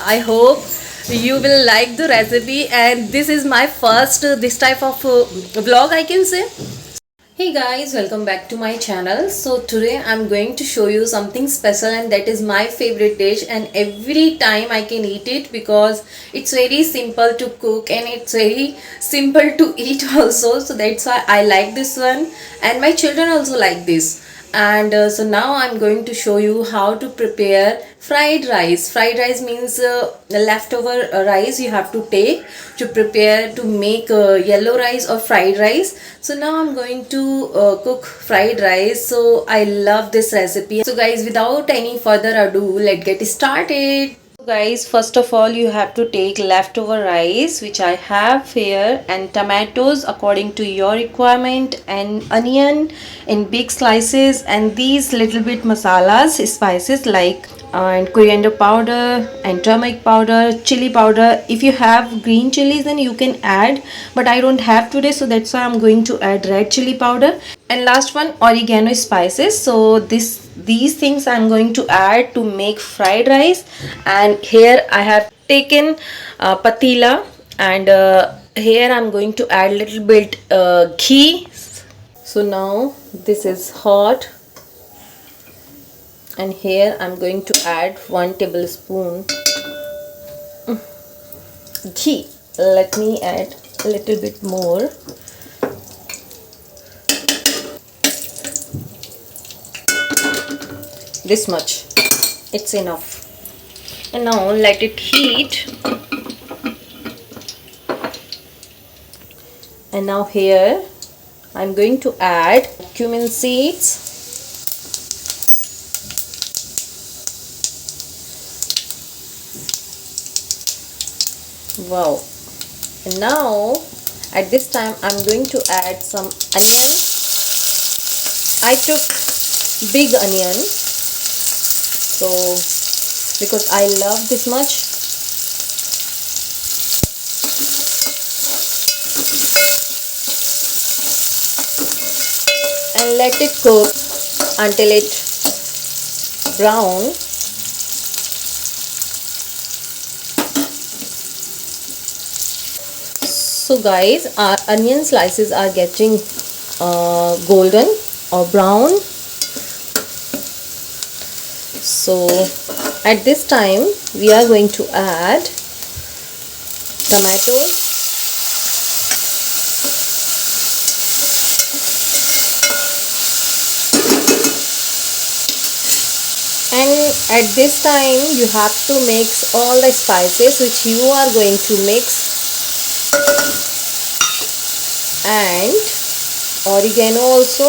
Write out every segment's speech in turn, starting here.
I hope you will like the recipe, and this is my first this type of vlog, I can say. Hey guys, welcome back to my channel. So today I'm going to show you something special, and that is my favorite dish, and every time I can eat it because it's very simple to cook and it's very simple to eat also. So that's why I like this one, and my children also like this. And so now I'm going to show you how to prepare fried rice. Fried rice means leftover rice you have to take to prepare to make yellow rice or fried rice. So now I'm going to cook fried rice. So I love this recipe. So guys, without any further ado, let's get started. Guys, first of all you have to take leftover rice, which I have here, and tomatoes according to your requirement, and onion in big slices, and these little bit masalas, spices like and coriander powder and turmeric powder, chili powder. If you have green chilies then you can add, but I don't have today, so that's why I'm going to add red chili powder. And last one, oregano spices. So these things I'm going to add to make fried rice. And here I have taken patila, and here I'm going to add little bit ghee. So now this is hot, and here I'm going to add 1 tablespoon ghee. Let me add a little bit more. This much, it's enough. And now let it heat. And now here I'm going to add cumin seeds. Wow. And now at this time I'm going to add some onion. I took big onion, so because I love this much. And let it cook until it brown. So guys, our onion slices are getting golden or brown. So at this time we are going to add tomatoes, and at this time you have to mix all the spices which you are going to mix, and oregano also,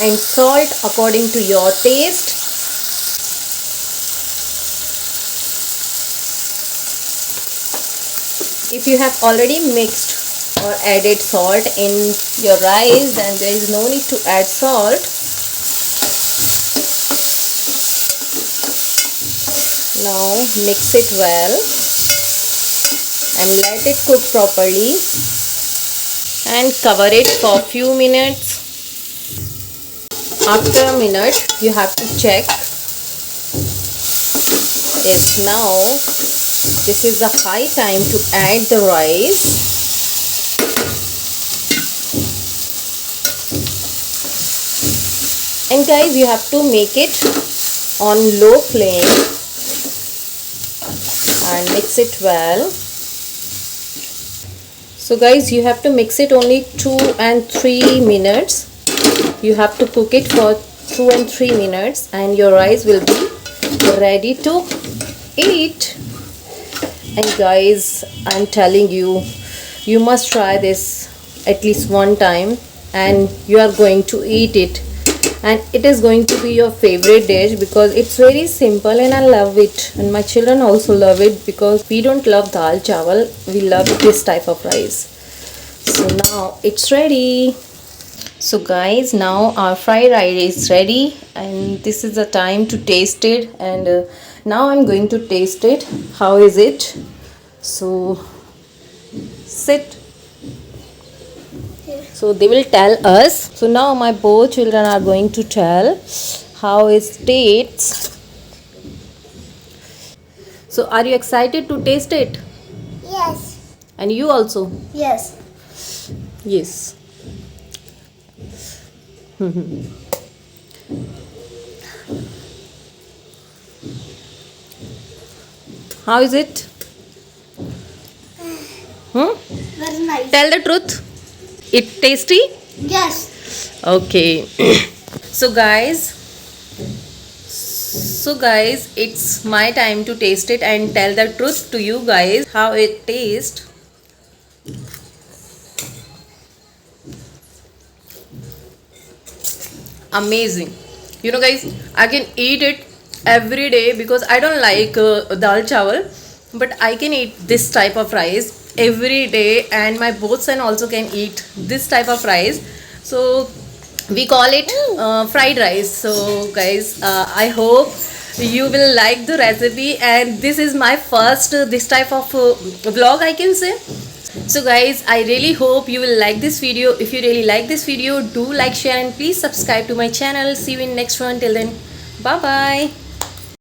and salt according to your taste. If you have already mixed or added salt in your rice, then there is no need to add salt. Now mix it well and let it cook properly, and cover it for a few minutes. After a minute you have to check. Yes, now this is the high time to add the rice. And guys, you have to make it on low flame and mix it well. So guys, you have to mix it only 2 and 3 minutes. You have to cook it for 2 and 3 minutes, and your rice will be ready to eat. And guys, I'm telling you, you must try this at least one time, and you are going to eat it, and it is going to be your favorite dish because it's very simple and I love it, and my children also love it because we don't love dal chawal, we love this type of rice. So now it's ready. So guys, now our fried rice is ready, and this is the time to taste it. And now I'm going to taste it. How is it? So sit. So they will tell us. So now my both children are going to tell how it tastes. So are you excited to taste it? Yes. And you also? Yes. Yes. How is it? Very nice. Tell the truth. It tasty? Yes. Okay. So guys, it's my time to taste it and tell the truth to you guys how it tastes. Amazing. You know guys, I can eat it every day because I don't like dal chawal, but I can eat this type of rice every day, and my both son also can eat this type of rice. So we call it fried rice. So guys, I hope you will like the recipe, and this is my first this type of vlog, I can say. So guys, I really hope you will like this video. If you really like this video, do like, share, and please subscribe to my channel. See you in next one. Till then, bye bye.